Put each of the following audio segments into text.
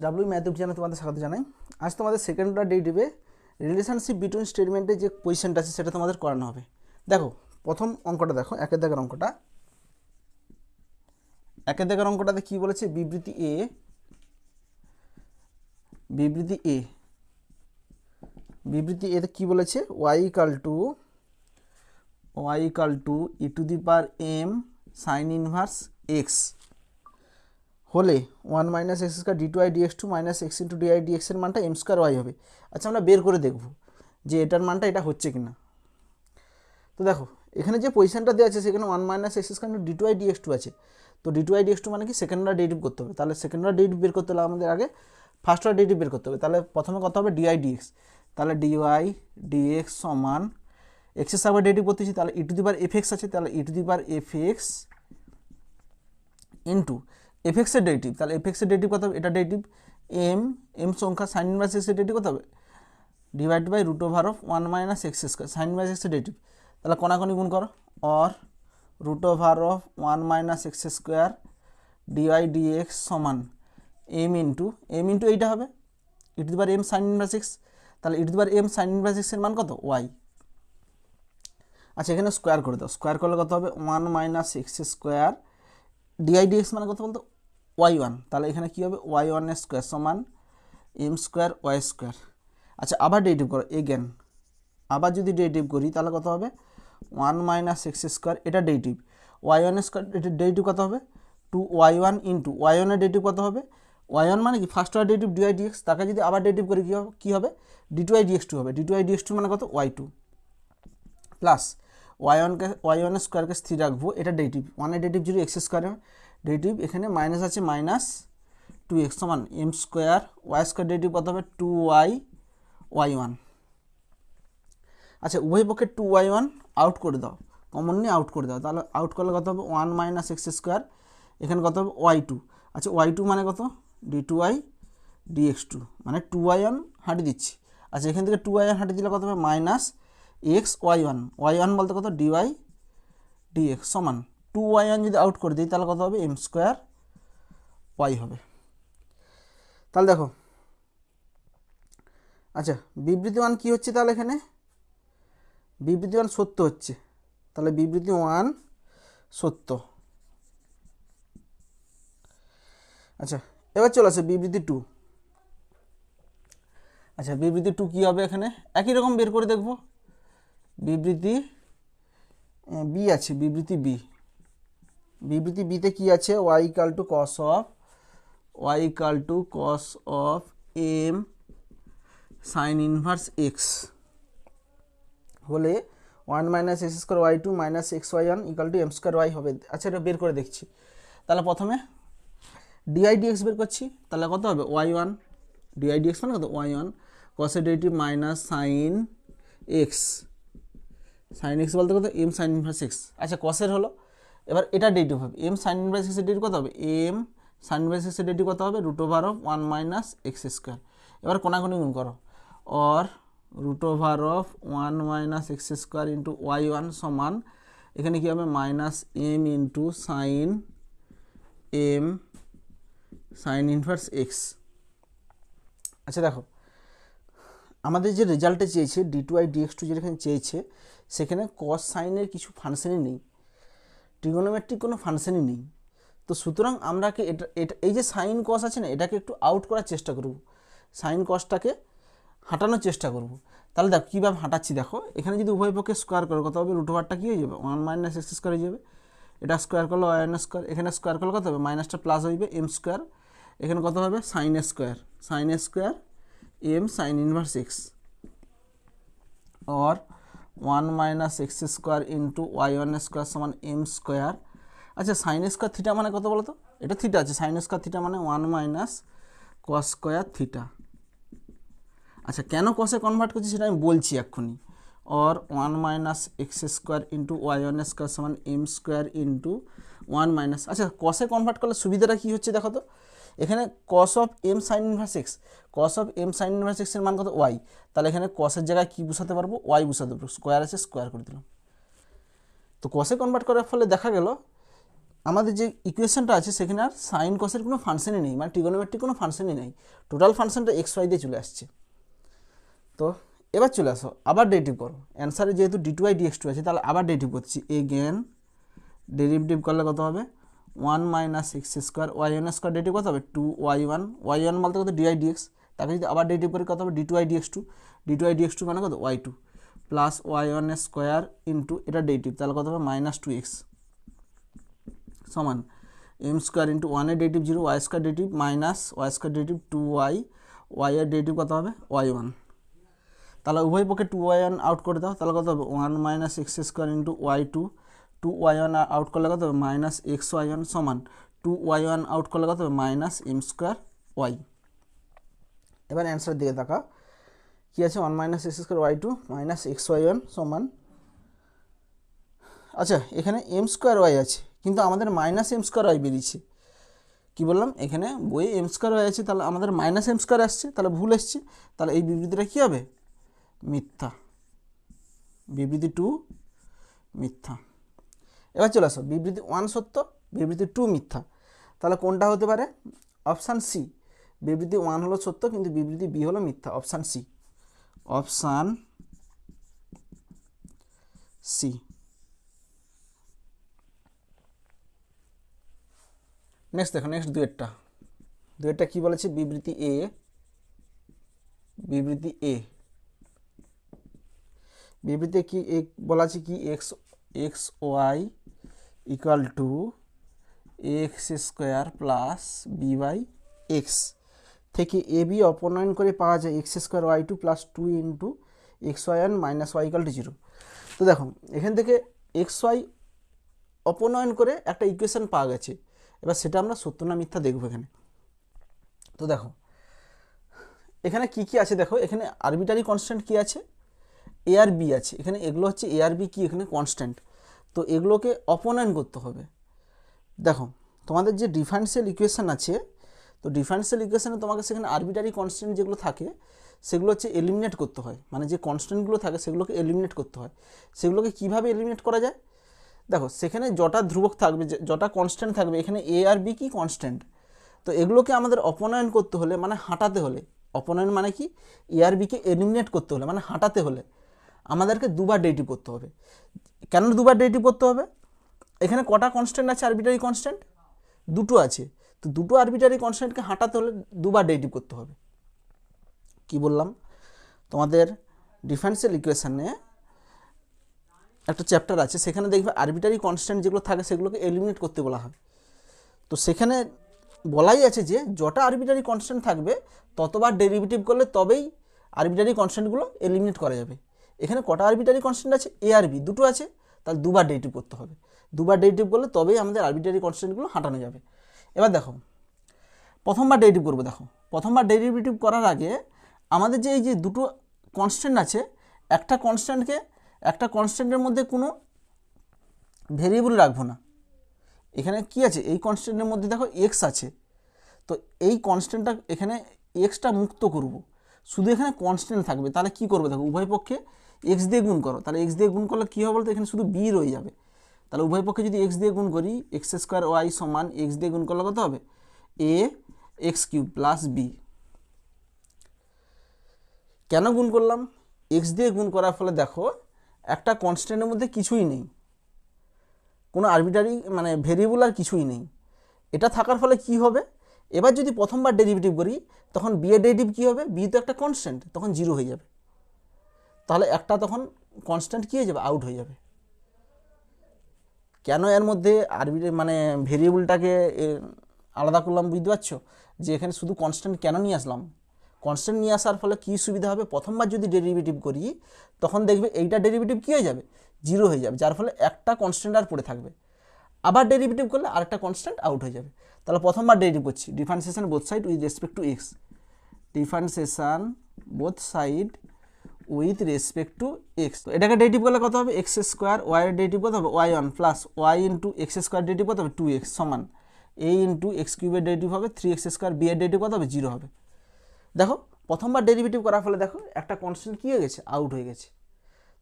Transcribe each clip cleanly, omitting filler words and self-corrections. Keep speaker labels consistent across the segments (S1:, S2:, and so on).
S1: W math চ্যানেলে তোমাদের স্বাগত জানাই। আজ তোমাদের সেকেন্ড অর্ডার ডেরিভেটিভে রিলেশনশিপ বিটুইন স্টেটমেন্টে যে পজিশনটা আছে সেটা তোমাদের করানো হবে। দেখো প্রথম অঙ্কটা দেখো, একের দাগের অঙ্কটাতে কি বলেছে, বিবৃতি এতে কি বলেছে, y equal to e to the power m sine inverse x হলে 1 minus x square d two y dx two minus x into dy ডিএক্সের মানটা এম স্কোয়ার ওয়াই হবে। আচ্ছা, আমরা বের করে দেখব যে এটার মানটা এটা হচ্ছে কিনা। তো দেখো এখানে যে পজিশনটা দেওয়া আছে সেখানে 1 minus x square d two y dx two আছে। তো d two y dx two মানে কি, সেকেন্ড অর্ডার ডেরিভেটিভ করতে হবে। তাহলে সেকেন্ড অর্ডার ডেরিভেটিভ বের করতে হলে আমাদের আগে ফার্স্ট অর্ডার ডেরিভেটিভ বের করতে হবে। তাহলে প্রথমে কত হবে, ডিআই ডিএক্স। তাহলে ডিওয়াই ডিএক্স সমান এক্সের সাথে ডেরিভেটিভ করতেছি, তাহলে e to the power f x আছে, তাহলে e to the power f x into f এক্সের ডেরিভেটিভ। তাহলে এফ এক্সের ডেরিভেটিভ কত হবে, এটা ডেরিভেটিভ এম সংখ্যা সাইন ইনভার্স এক্সের ডেরিভেটিভ কত হবে, divide by root over of 1 minus x square sine inverse এক্সের ডেরিভেটিভ। তাহলে কোনাকুনি গুণ করো, or root over of 1 minus x square dy dx সমান এম ইন্টু এইটা হবে e to the power m sine inverse x. তাহলে e to the power m sine inverse এক্সের মান কত, ওয়াই। আচ্ছা, এখানে স্কোয়ার করে দাও, স্কোয়ার করলে কত হবে, 1 minus x square dy dx মানে কত বলতো, ওয়াই ওয়ান। তাহলে এখানে কী হবে, ওয়াই ওয়ানের স্কোয়ার সমান এম স্কোয়ার ওয়াই স্কোয়ার। আচ্ছা, আবার ডেরিভেটিভ করো এগেন, আবার যদি ডেরিভেটিভ করি তাহলে কত হবে, 1 মাইনাস এক্স স্কোয়ার, এটা ডেরিভেটিভ, ওয়াই ওয়ানের স্কোয়ার, এটা ডেরিভেটিভ কত হবে, 2 ওয়াই ওয়ান ইন্টু ওয়াই ওয়ানের ডেরিভেটিভ কত হবে, ওয়াই ওয়ান মানে কি first order derivative dy dx, তাকে যদি আবার ডেরিভেটিভ করি কী হবে d two y dx two হবে। D two y dx two মানে কত, ওয়াই টু প্লাস ওয়াই ওয়ানের স্কোয়ারকে স্থির রাখবো, এটা ডেরিভেটিভ, ওয়ানের ডেরিভেটিভ যদি এক্স স্কোয়ারের ডেরিভেটিভ, এখানে মাইনাস আছে মাইনাস 2x সমান m square y square derivative কত হবে, 2y ওয়াই ওয়ান। আচ্ছা, উভয় পক্ষে 2y1 আউট করে দাও, কমন নিয়ে আউট করে দাও। তাহলে আউট করলে কত হবে, 1 মাইনাস এক্স স্কোয়ার, এখানে কত হবে ওয়াই টু। আচ্ছা, ওয়াই টু মানে কত, d two y dx two মানে 2y1 হাঁটি দিচ্ছি। আচ্ছা, এখান থেকে 2y1 হাঁটি দিলে কত হবে, মাইনাস এক্স ওয়াই ওয়ান বলতে কত, ডিওয়াই ডিএক্স সমান 2y1 যদি আউট করে দিই তাহলে কত হবে, এম স্কোয়ার ওয়াই হবে। তাহলে দেখো, আচ্ছা বিবৃতি ওয়ান কী হচ্ছে, তাহলে এখানে বিবৃতি ওয়ান সত্য হচ্ছে, তাহলে বিবৃতি ওয়ান সত্য। আচ্ছা, এবার চলে আসে বিবৃতি টু। আচ্ছা, বিবৃতি টু কী হবে, এখানে একই রকম বের করে দেখব। বিবৃতি বি আছে, বিবৃতি বিতে কী আছে, y equal to cos of m sine inverse x হলে 1 minus x square y two minus x y one equal to m square y হবে। আচ্ছা, এটা বের করে দেখছি। তাহলে প্রথমে ডিআই ডিএক্স বের করছি, তাহলে কত হবে, ওয়াই ওয়ান, ডিআই ডিএক্স মানে কত, ওয়াই ওয়ান কসের ডেরিভেটিভ মাইনাস সাইন এক্স বলতে কত, এম সাইন ইনভার্স এক্স। আচ্ছা, কসের হলো, এবার এটা ডেরিভেটিভ হবে, এম সাইন ইনভার্স এক্সের ডেরিভেটিভ কত হবে, এম সাইন ইনভার্স এক্সের ডেরিভেটিভ কত হবে, root over of 1 minus x square. এবার কোনাকুনি গুণ করো, or root over of 1 minus x square into y one সমান এখানে কী হবে, minus m into sine inverse x. আচ্ছা দেখো, আমাদের যে রেজাল্টে চেয়েছে d two y dx two যেখানে চেয়েছে সেখানে কস সাইনের কিছু ফাংশনই নেই, ট্রিগোনোমেট্রিক কোনো ফাংশনই নেই। তো সুতরাং আমরাকে এটা এই যে সাইন কস আছে না, এটাকে একটু আউট করার চেষ্টা করব, সাইন কসটাকে হাঁটানোর চেষ্টা করব। তাহলে দেখো কীভাবে হাঁটাচ্ছি, দেখো এখানে যদি উভয় পক্ষে স্কোয়ার করো কত হবে, রুট ওভারটা কী হয়ে যাবে, 1 মাইনাস এক্স স্কোয়ার হয়ে যাবে, এটা স্কোয়ার করলে ওয়াই স্কোয়ার, এখানে স্কোয়ার করলে কত হবে, মাইনাসটা প্লাস হইবে এম স্কোয়ার, এখানে কত হবে, sine square m sine inverse x और 1 minus x square into y one square সমান এম স্কোয়ার। আচ্ছা, সাইন স্কোয়ার থিটা মানে কত বলো তো, এটা থিটা আছে, সাইন স্কোয়ার থিটা মানে 1 মাইনাস কস স্কোয়ার থিটা। আচ্ছা, কেন কসে কনভার্ট করছি সেটা আমি বলছি এক্ষুনি। और 1 minus x square into y one square সমান এম স্কোয়ার ইন্টু 1 মাইনাস। আচ্ছা, কসে কনভার্ট করলে সুবিধাটা কী হচ্ছে দেখো তো, এখানে cos of m sine inverse এক্সের মান কত, ওয়াই। তাহলে এখানে কসের জায়গায় কী বসাতে পারবো, ওয়াই বসাতে পারবো, স্কোয়ার আছে স্কোয়ার করে দিলাম। তো কসে কনভার্ট করার ফলে দেখা গেল আমাদের যে ইকুয়েশনটা আছে সেখানে আর সাইন কসের কোনো ফাংশনই নেই, মানে ট্রিগোনোমেট্রিক কোনো ফাংশনই নেই, টোটাল ফাংশনটা এক্স ওয়াই দিয়ে চলে আসছে। তো এবার চলে আসো আবার ডেরিভেটিভ করো, অ্যান্সারে যেহেতু d2y dx2 আছে তাহলে আবার ডেরিভেটিভ করছি। এগেন ডেরিভেটিভ করলে কত হবে 1 minus x square y one square derivative কত হবে 2y1, y1 বলতে কত dy dx, তাকে যদি আবার ডেরিভেটিভ করি কত হবে d2y dx2, d2y dx2 মানে কত y2 plus y1 square into এটা ডেরিভেটিভ তাহলে কত হবে মাইনাস 2x সমান এম স্কোয়ার ইন্টু ওয়ানের derivative 0, y square derivative minus y square derivative 2y, y এর ডেরিভেটিভ কত হবে y1। তাহলে উভয় পক্ষে 2y1 আউট করে দাও তাহলে কত হবে 1 minus x square into y2, 2y1 out করলে কত হবে মাইনাস এক্স y1 সমান 2y1 আউট করলে কত হবে মাইনাস এম স্কোয়ার ওয়াই। এবার অ্যান্সারের দিকে তাকা, কী আছে 1 minus x square y2 minus x y1 সমান, আচ্ছা এখানে এম স্কোয়ার ওয়াই আছে কিন্তু আমাদের মাইনাস এম স্কোয়ার ওয়াই বেরিয়েছে। কী বললাম এখানে বইয়ে এম স্কোয়ার ওয়াই আছে তাহলে আমাদের মাইনাস এম স্কোয়ার আসছে, তাহলে ভুল এসছে, তাহলে এই বিবৃতিটা কী হবে মিথ্যা, বিবৃতি 2 মিথ্যা। এবার চলে আসো বিবৃতি 1 সত্য, বিবৃতি 2 মিথ্যা, তাহলে কোনটা হতে পারে অপশান সি, বিবৃতি 1 হলো সত্য কিন্তু বিবৃতি বি হলো মিথ্যা, option C, option C. Next দেখো, নেক্সট দুয়েরটা কী বলেছে বিবৃতি এ, বিবৃতি এ, বিবৃতি কি বলা আছে কি x y equal to x square plus b by x থেকে এ বি অপনয়ন করে পাওয়া যায় x square y two plus 2 into x y one minus y equal to 0। তো দেখো এখান থেকে এক্স ওয়াই অপনয়ন করে একটা ইকুয়েশন পাওয়া গেছে, এবার সেটা আমরা সত্য না মিথ্যা দেখবো এখানে। তো দেখো এখানে কি কি আছে, দেখো এখানে আরবিটারি কনস্ট্যান্ট কি আছে এ আর বি আছে, এখানে এগুলো হচ্ছে এ আর বি কি এখানে কনস্ট্যান্ট, তো এগুলোকে অপনয়ন করতে হবে। দেখো তোমাদের যে ডিফারেন্সিয়াল ইকুয়েশান আছে, তো ডিফারেন্সিয়াল ইকুয়েশানে তোমাকে সেখানে আরবিটারি কনস্ট্যান্ট যেগুলো থাকে সেগুলো হচ্ছে এলিমিনেট করতে হয়, মানে যে কনস্ট্যান্টগুলো থাকে সেগুলোকে এলিমিনেট করতে হয়। সেগুলোকে কীভাবে এলিমিনেট করা যায়, দেখো সেখানে যটা ধ্রুবক থাকবে, যটা কনস্ট্যান্ট থাকবে, এখানে এ আর বি কি কনস্ট্যান্ট, তো এগুলোকে আমাদের অপনয়ন করতে হলে মানে হাঁটাতে হলে, অপনয়ন মানে কি এ আর বিকে এলিমিনেট করতে হলে মানে হাঁটাতে হলে আমাদেরকে দুবার ডেরিভেটিভ করতে হবে। কেন দুবার ডেরিভেটিভ করতে হবে, এখানে কটা কনস্ট্যান্ট আছে আরবিটারি কনস্ট্যান্ট, দুটো আছে, তো দুটো আরবিটারি কনস্ট্যান্টকে হাঁটাতে হলে দুবার ডেরিভেটিভ করতে হবে। কি বললাম তোমাদের ডিফারেন্সিয়াল ইকুয়েশনে একটা চ্যাপ্টার আছে, সেখানে দেখবে আরবিটারি কনস্ট্যান্ট যেগুলো থাকে সেগুলোকে এলিমিনেট করতে বলা হয়। তো সেখানে বলাই আছে যে যটা আরবিটারি কনস্ট্যান্ট থাকবে ততবার ডেরিভেটিভ করলে তবেই আরবিটারি কনস্ট্যান্টগুলো এলিমিনেট করা যাবে। এখানে কটা আরবিটারি কনস্ট্যান্ট আছে এ আর বি দুটো আছে, তাহলে দুবার ডেরিভেটিভ করতে হবে, দুবার ডেরিভেটিভ করলে তবেই আমাদের আরবিটারি কনস্ট্যান্টগুলো হাঁটানো যাবে। এবার দেখো প্রথমবার ডেরিভেটিভ করবো, দেখো প্রথমবার ডেরিভেটিভ করার আগে আমাদের যে এই যে দুটো কনস্ট্যান্ট আছে, একটা কনস্ট্যান্টের মধ্যে কোনো ভেরিয়েবল রাখবো না। এখানে কি আছে এই কনস্ট্যান্টের মধ্যে দেখো এক্স আছে, তো এই কনস্ট্যান্টটা এখানে এক্সটা মুক্ত করব, শুধু এখানে কনস্ট্যান্ট থাকবে। তাহলে কি করবে দেখো উভয় পক্ষে এক্স দিয়ে গুণ করো, তাহলে এক্স দিয়ে গুণ করলে কী হবে বলতো এখানে শুধু বি রয়ে যাবে। তাহলে উভয় পক্ষে যদি এক্স দিয়ে গুণ করি এক্স স্কোয়ার ওয়াই সমান এক্স দিয়ে গুণ করলে কত হবে এ এক্স কিউব প্লাস বি। কেন গুণ করলাম, এক্স দিয়ে গুণ করার ফলে দেখো একটা কনস্ট্যান্টের মধ্যে কিছুই নেই, কোনো আরবিটারি মানে ভেরিয়েবল আর কিছুই নেই, এটা থাকার ফলে কি হবে, এবার যদি প্রথমবার ডেরিভেটিভ করি তখন বি এর ডেরিভেটিভ কী হবে, বি তো একটা কনস্ট্যান্ট তখন 0 হয়ে যাবে, তাহলে একটা তখন কনস্ট্যান্ট কী হয়ে যাবে আউট হয়ে যাবে। কেন এর মধ্যে আরবিটারি মানে ভেরিয়েবলটাকে আলাদা করলাম বুঝতে পারছো, যে এখানে শুধু কনস্ট্যান্ট কেন নিয়ে আসলাম, কনস্ট্যান্ট নিয়ে আসার ফলে কী সুবিধা হবে, প্রথমবার যদি ডেরিভেটিভ করি তখন দেখবে এইটা ডেরিভেটিভ কী হয়ে যাবে 0 হয়ে যাবে, যার ফলে একটা কনস্ট্যান্ট আর পড়ে থাকবে। আবার ডেরিভেটিভ করলে আরেকটা কনস্ট্যান্ট আউট হয়ে যাবে। তাহলে প্রথমবার ডেরিভেটিভ করছি differentiation both side with respect to x, differentiation both side with respect to x. তো এটাকে ডেরিভেটিভ করলে কত হবে এক্স স্কোয়ার, ওয়াই এর ডেরিভেটিভ কত হবে y one plus y into x square derivative কত হবে 2x সমান এ ইন্টু এক্স কিউবের ডেরিভেটিভ হবে 3x স্কোয়ার, বি এর ডেরিভেটিভ কত হবে 0 হবে। দেখো প্রথমবার ডেরিভেটিভ করার ফলে দেখো একটা কনস্ট্যান্ট কী হয়ে গেছে আউট হয়ে গেছে,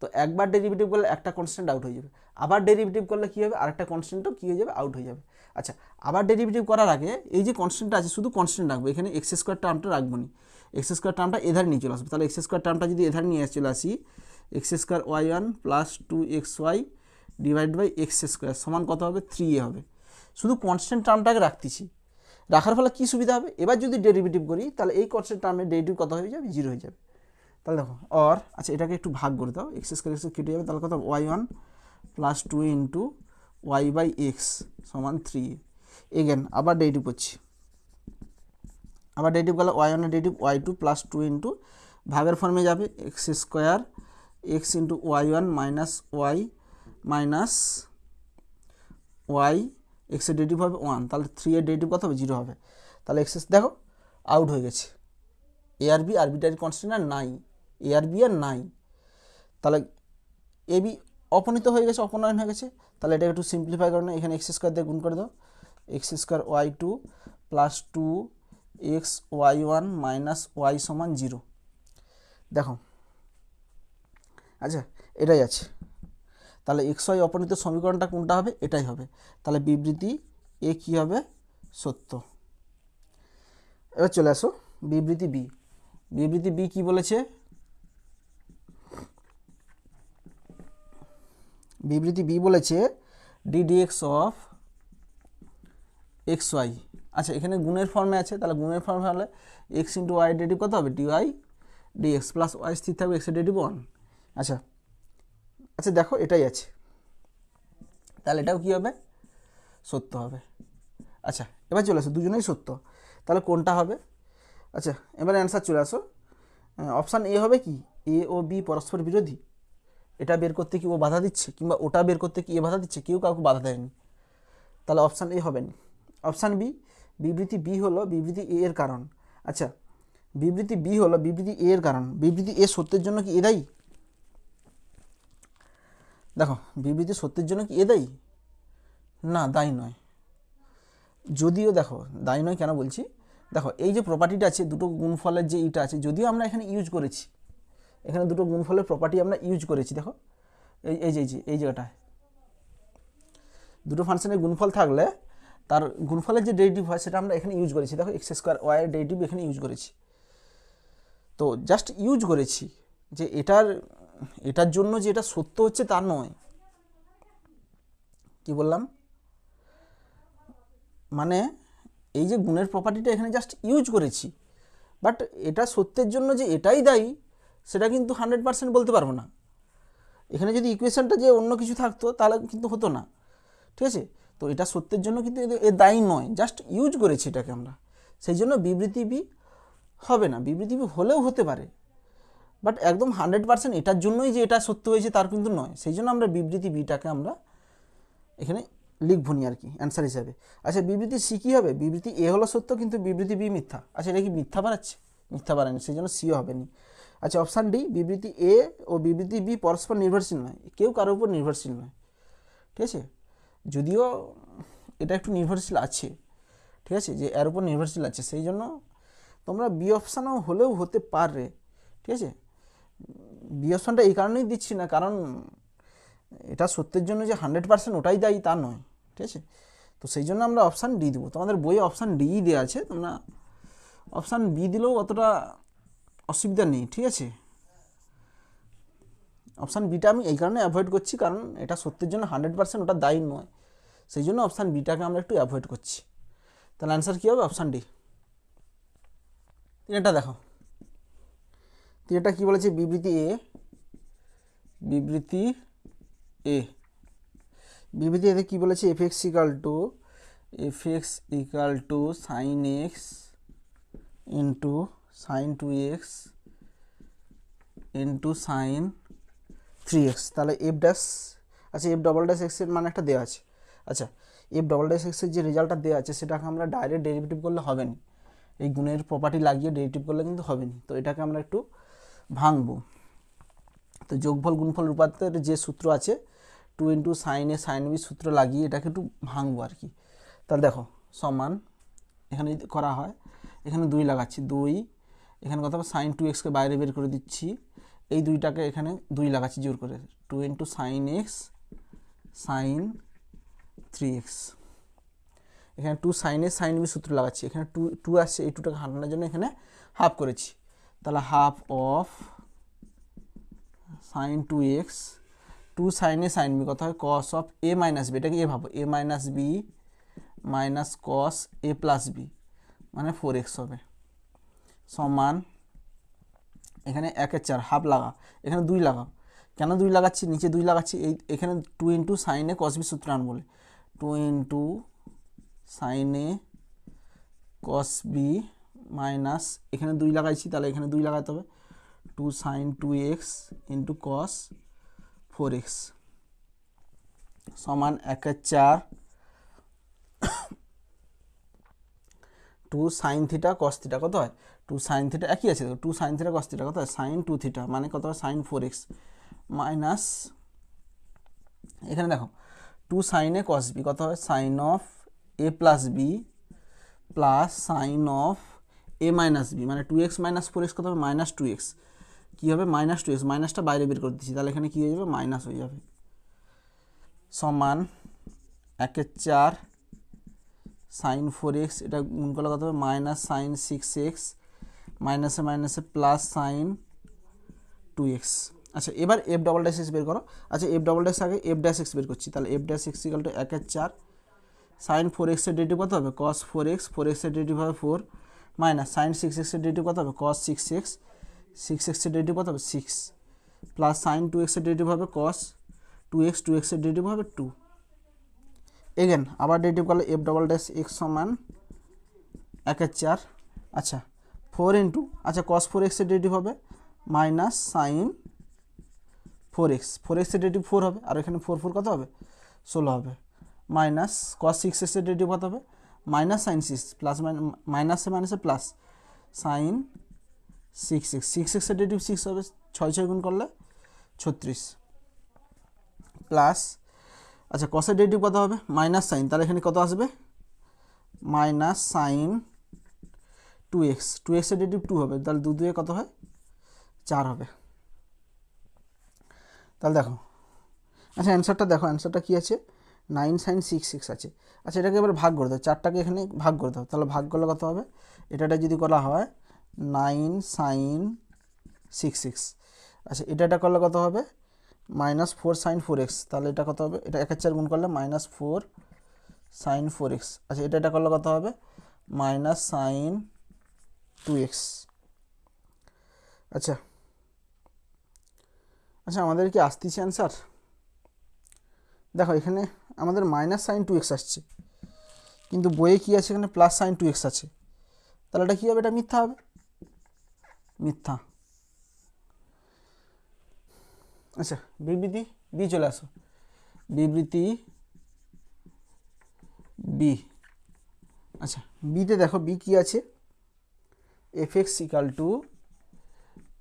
S1: তো একবার ডেরিভেটিভ করলে একটা কনস্ট্যান্ট আউট হয়ে যাবে, আবার ডেরিভেটিভ করলে কী হবে আরেকটা কনস্ট্যান্টও কী হয়ে যাবে আউট হয়ে যাবে। আচ্ছা, আবার ডেরিভেটিভ করার আগে এই যে কনস্ট্যান্টটা আছে শুধু কনস্ট্যান্ট রাখবো, এখানে এক্স স্কোয়ার টার্মটা রাখবো না, এক্স স্কোয়ার টার্মটা এধারে নিয়ে চলে আসবে। তাহলে এক্স স্কোয়ার টার্মটা যদি এধারে নিয়ে চলে আসি, x square y one plus 2xy divide by x square সমান কত হবে 3a হবে। শুধু কনস্ট্যান্ট টার্মটাকে রাখতেছি, রাখার ফলে কী সুবিধা হবে, এবার যদি ডেরিভেটিভ করি তাহলে এই কনস্ট্যান্ট টার্মের ডেরিভেটিভ কত হয়ে যাবে 0 হয়ে যাবে। তাহলে দেখো আচ্ছা এটাকে একটু ভাগ করে দাও, এক্স স্কোয়ার এক্স কেটে যাবে, তাহলে কত y one plus 2 into y by x সমান 3a। এগেন আবার ডেরিভেটিভ করছি, আবার ডেরিভেটিভ করলে ওয়াই ওয়ানের derivative y two plus 2 into ভাগের ফর্মে যাবে x square x into y one minus y minus y, এক্সের ডেরিভেটিভ হবে 1, তাহলে 3 এর ডেরিভেটিভ কত হবে 0 হবে। তাহলে এক্স দেখো আউট হয়ে গেছে, এ আর বি আরবিটারি কনস্ট্যান্ট আর নাই, এ আর বি আর নাই, তাহলে এ বি অপনীত হয়ে গেছে, অপনয়ন হয়ে গেছে। তাহলে এটাকে একটু সিম্পলিফাই করে না, এখানে এক্স স্কোয়ার দিয়ে গুণ করে দাও, x square y two plus 2x y one minus y সমান 0। দেখো আচ্ছা এটাই আছে, তাহলে এক্স ওয়াই অপনীত সমীকরণটা কোনটা হবে, এটাই হবে। তাহলে বিবৃতি এ কী হবে সত্য। এবার চলে আসো বিবৃতি বি, বিবৃতি বি কি বলেছে, বিবৃতি বি বলেছে ডিডিএক্স অফ এক্স ওয়াই। আচ্ছা এখানে গুণের ফর্মে আছে, তাহলে গুণের ফর্মে হলে এক্স ইন্টু ওয়াই ডেরিভেটিভ কত হবে ডিওয়াই ডিএক্স প্লাস ওয়াই স্থির থাকবে এক্সের ডেরিভেটিভ 1। আচ্ছা আচ্ছা দেখো এটাই আছে, তাহলে এটাও কী হবে সত্য হবে। আচ্ছা এবার চলে আসো দুজনেই সত্য, তাহলে কোনটা হবে। আচ্ছা এবার অ্যান্সার চলে আসো, অপশান এ হবে কি এ ও বি পরস্পর বিরোধী, এটা বের করতে কি ও বাধা দিচ্ছে, কিংবা ওটা বের করতে কি এ বাধা দিচ্ছে, কেউ কাউকে বাধা দেয়নি, তাহলে অপশান এ হবে না। অপশান বি, বিবৃতি বি হলো বিবৃতি এ এর কারণ। আচ্ছা বিবৃতি বি হলো বিবৃতি এ এর কারণ, বিবৃতি এ সত্যের জন্য কি এ দায়ী, দেখো বিবৃতি সত্যের জন্য কি এ দায়ী, না দায়ী নয়। যদিও দেখো দায়ী নয় কেন বলছি, দেখো এই যে প্রপার্টিটা আছে দুটো গুণফলের যে ইটা আছে, যদিও আমরা এখানে ইউজ করেছি, এখানে দুটো গুণফলের প্রপার্টি আমরা ইউজ করেছি, দেখো এই যে এই জায়গাটায় দুটো ফাংশনের গুণফল থাকলে তার গুণফলের যে ডেরিভেটিভ হয় সেটা আমরা এখানে ইউজ করেছি, দেখো এক্স স্কোয়ার ওয়াই এর ডেরিভেটিভ এখানে ইউজ করেছি। তো জাস্ট ইউজ করেছি, যে এটার জন্য যে এটা সত্য হচ্ছে তা নয়। কি বললাম, মানে এই যে গুণের প্রপার্টিটা এখানে জাস্ট ইউজ করেছি, বাট এটা সত্যের জন্য যে এটাই দায়ী সেটা কিন্তু 100% বলতে পারবো না। এখানে যদি ইকুয়েশনটা যে অন্য কিছু থাকতো তাহলে কিন্তু হতো না, ঠিক আছে। তো এটা সত্যের জন্য কিন্তু এ দায়ী নয়, জাস্ট ইউজ করেছি এটাকে আমরা, সেই জন্য বিবৃতি বি হবে না। বিবৃতি বি হলেও হতে পারে, বাট একদম 100% এটার জন্যই যে এটা সত্য হয়েছে তার কিন্তু নয়, সেই জন্য আমরা বিবৃতি বিটাকে আমরা এখানে লিখবো নি আর কি অ্যান্সার হিসাবে। আচ্ছা বিবৃতি সি কী হবে, বিবৃতি এ হলো সত্য কিন্তু বিবৃতি বি মিথ্যা। আচ্ছা এটা কি মিথ্যা বাড়াচ্ছে, মিথ্যা বাড়ায়নি, সেই জন্য সিও হবে নি। আচ্ছা অপশান ডি, বিবৃতি এ ও বিবৃতি বি পরস্পর নির্ভরশীল নয়, কেউ কারোর উপর নির্ভরশীল নয়, ঠিক আছে। যদিও এটা একটু নির্ভরশীল আছে, ঠিক আছে, যে এর উপর নির্ভরশীল আছে, সেই জন্য তোমরা বি অপশানও হলেও হতে পারে, ঠিক আছে। বি অপশানটা এই কারণেই দিচ্ছি না, কারণ এটা সত্যের জন্য যে 100% ওটাই দায়ী তা নয়, ঠিক আছে। তো সেই জন্য আমরা অপশান ডি দেবো, তোমাদের বইয়ে অপশান ডি দেওয়া আছে, তোমরা অপশান বি দিলেও অতটা অসুবিধা নেই, ঠিক আছে। অপশান বিটা আমি এই কারণে অ্যাভয়েড করছি, কারণ এটা সত্যের জন্য 100% ওটা দায়ী নয়, সেই জন্য অপশান বিটাকে আমরা একটু অ্যাভয়েড করছি। তাহলে অ্যান্সার কী হবে, অপশান ডি। এটা দেখো এটা কী বলেছে, বিবৃতি এ, বিবৃতি এ, বিবৃতি এতে কী বলেছে, f x equal to sine x into sine 2x into sine 3x, তাহলে এফ ড্যাশ, আচ্ছা এফ ডবল ড্যাশ এক্সের মানে একটা দেওয়া আছে। আচ্ছা এফ ডবল ড্যাশ এক্সের যে রেজাল্টটা দেওয়া আছে সেটাকে আমরা ডাইরেক্ট ডেরিভেটিভ করলে হবে না, এই গুণের প্রপার্টি লাগিয়ে ডেরিভেটিভ করলে কিন্তু হবে না। তো এটাকে আমরা একটু ভাঙবো। তো যোগফল গুণফল রূপান্তরের যে সূত্র আছে 2 into sign a sine B সূত্র লাগিয়ে এটাকে একটু ভাঙবো আর কি। তাহলে দেখো সমান, এখানে যদি করা হয় এখানে 2 লাগাচ্ছি, 2, এখানে কত হবে সাইন 2xকে বাইরে বের করে দিচ্ছি, এই দুইটাকে এখানে 2 লাগাচ্ছি জোর করে, 2 into sine x sign 3x, এখানে 2 সাইন এ সাইন বি সূত্র লাগাচ্ছি, এখানে 2 আসছে, এই 2টাকে হাঁটানোর জন্য এখানে হাফ করেছি, তাহলে half of sine 2x, 2 sine a sine b কত হয় cos of a minus b, এটাকে এ ভাবো, a minus b minus cos a plus b মানে 4x হবে, সমান এখানে 1/4 হাফ লাগা, এখানে 2 লাগাও, কেন 2 লাগাচ্ছি, নিচে 2 লাগাচ্ছি, এখানে 2 ইন্টু সাইন এ কস বি সূত্র আন বলে, 2 ইন্টু সাইন এ কস বি মাইনাস এখানে 2 লাগাইছি, তাহলে এখানে 2 লাগাতে হবে, 2 sign 2x into cos 4x সমান 1/4 2 সাইন থিটা কস থিটা কত হয়, 2 সাইন থিটা একই আছে, 2 সাইন থিটা কস থিটা কত হয় সাইন 2 থিটা মানে কত হয় সাইন 4x মাইনাস এখানে দেখো 2 সাইন এ কস বি কত হয় sine of a plus b plus sine of a minus b মানে 2x মাইনাস 4x কত হবে মাইনাস 2x, কী হবে মাইনাস 2x, মাইনাসটা বাইরে বের করে দিচ্ছি, তাহলে এখানে কী হয়ে যাবে মাইনাস হয়ে যাবে, সমান 1/4 সাইন 4x, এটা গুণ করলে কত হবে মাইনাস সাইন 6x মাইনাসে মাইনাসে প্লাস সাইন 2x। আচ্ছা এবার এফ ডবল ড্যাশ এক্স বের করো, আচ্ছা এফ ডবল ড্যাশ আগে এফ ড্যাশ এক্স বের করছি, তাহলে f dash x equal to 1/4 sine 4x এর ডেরিভেটিভ কত হবে কস 4x, 4x এর ডেরিভেটিভ হবে 4 মাইনাস সাইন 6x এর ডেরিভেটিভ কত হবে কস 6x, 6x এর ডেরিভেটিভ কত হবে 6 প্লাস সাইন 2x এর ডেরিভেটিভ হবে কস 2x, 2x এর ডেরিভেটিভ হবে 2, এগেন আবার ডেরিভেটিভ করলে এফ ডবল ড্যাশ এক্স সমান 1/4, আচ্ছা 4 ইন্টু আচ্ছা কস 4x এর ডেরিভেটিভ হবে মাইনাস সাইন 4x, 4x এর ডেরিভেটিভ 4 হবে, আর এখানে 4 4 কত হবে 16 হবে, মাইনাস কস 6x এর ডেরিভেটিভ কত হবে মাইনাস সাইন 6 প্লাস মাইনাসে মাইনাসে প্লাস সাইন 6x, 6x এর ডেরিভেটিভ 6 হবে, 6 6 গুণ করলে 36 প্লাস আচ্ছা কসের ডেরিভেটিভ কত হবে মাইনাস সাইন, তাহলে এখানে কত আসবে মাইনাস সাইন 2x, 2x এর ডেরিভেটিভ 2 হবে, তাহলে 2 2 কত হয় 4 হবে, তাহলে দেখো আচ্ছা অ্যান্সারটা দেখো, অ্যান্সারটা কী আছে 9 সাইন 6x আছে, আচ্ছা এটাকে এবার ভাগ করে দাও, 4টাকে এখানে ভাগ করে দাও, তাহলে ভাগ করলে কত হবে, এটা যদি করা হয় 9 সাইন 6x, আচ্ছা এটা করলে কত হবে মাইনাস 4 সাইন 4x, তাহলে এটা কত হবে, এটা 1/4 গুণ করলে মাইনাস 4 সাইন 4x, আচ্ছা এটা করলে কত হবে মাইনাস সাইন 2x। আচ্ছা আচ্ছা আমাদের কি আসতেছে অ্যান্সার, দেখো এখানে আমাদের মাইনাস সাইন 2x আসছে, কিন্তু বইয়ে কী আছে এখানে প্লাস সাইন 2x আছে, তাহলে এটা কী হবে, এটা মিথ্যা হবে, মিথ্যা। আচ্ছা বিবৃতি বি চলে আসো, বিবৃতি বি, আচ্ছা বিতে দেখো বি কী আছে F x equal two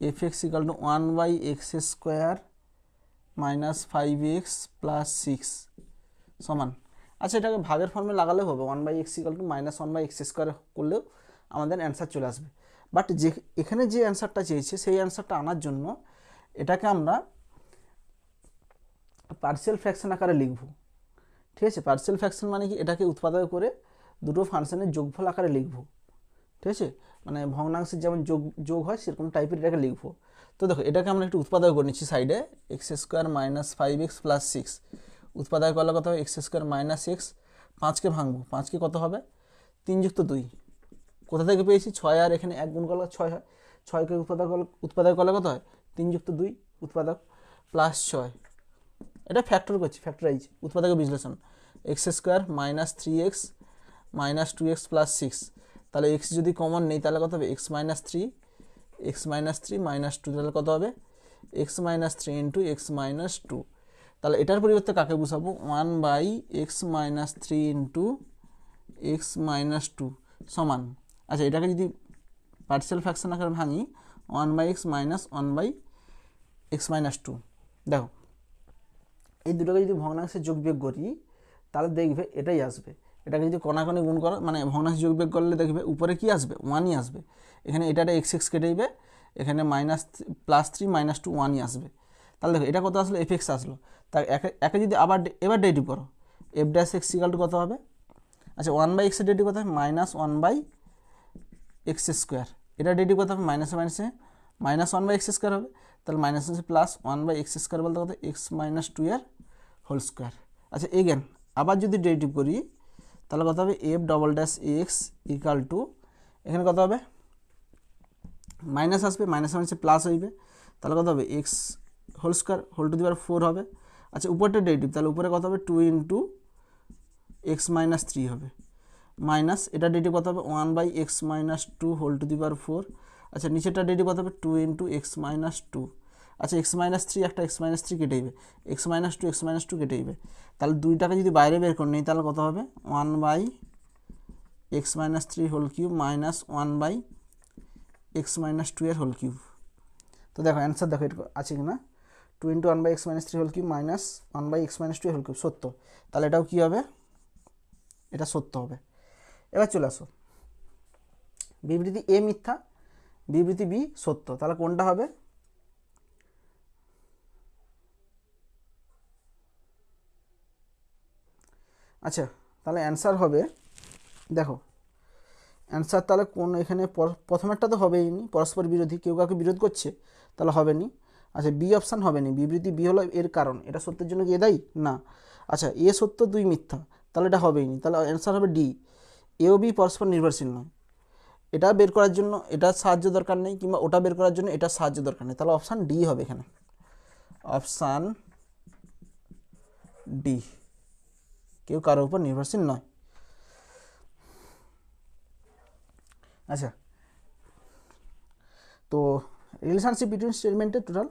S1: 1/x² minus 5x plus 6 সমান, আচ্ছা এটাকে ভাগের ফর্মে লাগালেও হবে, 1/x equal to minus 1/x² করলেও আমাদের অ্যান্সার চলে আসবে, বাট যে এখানে যে অ্যান্সারটা চেয়েছে সেই অ্যান্সারটা আনার জন্য এটাকে আমরা পার্সিয়াল ফ্র্যাকশন আকারে লিখব, ঠিক আছে, পার্সিয়াল ফ্র্যাকশন মানে কি এটাকে উৎপাদক করে দুটো ফাংশনের যোগফল আকারে লিখব, ঠিক আছে, মানে ভগ্নাংশের যেমন যোগ হয় সেরকম টাইপের এটাকে লিখব, তো দেখো এটাকে আমরা একটু উৎপাদক করে নিচ্ছি সাইডে, x² মাইনাস 5x প্লাস 6 উৎপাদক করলে কত হবে x² মাইনাস x, 5কে ভাঙবো, 5কে কত হবে 3 যুক্ত 2, কোথা থেকে পেয়েছি 6 আর এখানে 1 গুণ করলে 6 হয়, 6কে উৎপাদক করলে কত হয় 3 যুক্ত 2 উৎপাদক প্লাস 6, এটা ফ্যাক্টর করছি, ফ্যাক্টরাইজ উৎপাদকের বিশ্লেষণ, x² minus 3x minus 2x plus 6, তাহলে x যদি কমন নেই তাহলে কত হবে x মাইনাস 3 মাইনাস 2, তাহলে কত হবে x minus 3 into x minus 2, তাহলে এটার পরিবর্তে কাকে বসাবো 1/x minus 3 into x minus 2 সমান, আচ্ছা এটাকে যদি পার্সিয়াল ফ্র্যাকশন আকারে ভাঙি 1/x মাইনাস 1/x মাইনাস 2, দেখো এই দুটোকে যদি ভগ্নাংশে যোগ বিয়োগ করি তাহলে দেখবে এটাই আসবে, এটাকে যদি কণাকণি গুণ করো মানে ভগ্নাংশে যোগ বিয়োগ করলে দেখবে উপরে কি আসবে 1ই আসবে, এখানে এটা x কেটে দিবে, এখানে +3 -2 1ই আসবে। তাহলে দেখো এটা কত আসলো, এফ এক্স আসলো। তাই একে যদি আবার এবার ডেরিভেটিভ করো, F dash x equal two কত হবে? আচ্ছা 1/x এর ডেরিভেটিভ কত হবে? -1/x square. এটা ডেরিভেটিভ কত হবে? মাইনাসে মাইনাসে -1/x স্কোয়ার হবে। তাহলে মাইনাস আছে +1/x স্কোয়ার বলতে কত? x - 2 এর হোল স্কোয়ার। আচ্ছা এগেন আবার যদি ডেরিভেটিভ করি তাহলে কত হবে? F double dash x equal two, এখানে কত হবে? মাইনাস আসবে, মাইনাস মাইনাসে প্লাস হইবে, তাহলে কত হবে? X whole square whole to the power 4 হবে। আচ্ছা উপরটা ডেরিভেটিভ, তাহলে উপরে কত হবে? 2 × x - 3 হবে, মাইনাস এটা ডেরিভেটিভ কত হবে? 1/x - 2 whole to the power 4। আচ্ছা নিচেরটা ডেরিভেটিভ কত হবে? 2 × x - 2। আচ্ছা x - 3 একটা x - 3 কেটে দিবে, x - 2 x - 2 কেটে দিবে, তাহলে দুইটাকে যদি বাইরে বের করে নিই তাহলে কত হবে? 1/x - 3 whole cube minus 1/x - 2 এর হোল কিউব। তো দেখো অ্যান্সার দেখো এটা আছে কি না? 2 × 1/x - 3 whole cube minus 1/x - 2 এর হোল কিউব, সত্য। তাহলে এটাও কী হবে? এটা সত্য হবে। এবার চলে আসো, বিবৃতি এ মিথ্যা, বিবৃতি বি সত্য, তাহলে কোনটা হবে? আচ্ছা তাহলে অ্যান্সার হবে, দেখো অ্যান্সার তাহলে কোন, এখানে প্রথমেরটা তো হবেই নি, পরস্পর বিরোধী, কেউ কাউকে বিরোধ করছে, তাহলে হবে নি। আচ্ছা বি অপশান হবে নি, বিবৃতি বি হলো এর কারণ, এটা সত্যের জন্য কি এ দায়ী? না। আচ্ছা এ সত্য 2 মিথ্যা, তাহলে এটা হবেই নি, তাহলে অ্যান্সার হবে ডি, এ ও বি পরস্পর নির্ভরশীল নয়। এটা বের করার জন্য এটার সাহায্য দরকার নেই, কিংবা ওটা বের করার জন্য এটার সাহায্য দরকার নেই, তাহলে অপশান ডি হবে এখানে, অপশান ডি, কেউ কারোর উপর নির্ভরশীল নয়। আচ্ছা তো রিলেশনশিপ বিটুইন স্টেটমেন্টের টোটাল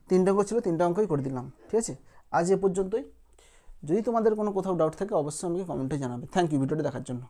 S1: 3টে অঙ্ক ছিল, 3টে অঙ্কই করে দিলাম, ঠিক আছে। আজ এ পর্যন্তই। যদি তোমাদের কোনো কোথাও ডাউট থাকে অবশ্যই আমাকে কমেন্টে জানাবে। থ্যাংক ইউ ভিডিওটি দেখার জন্য।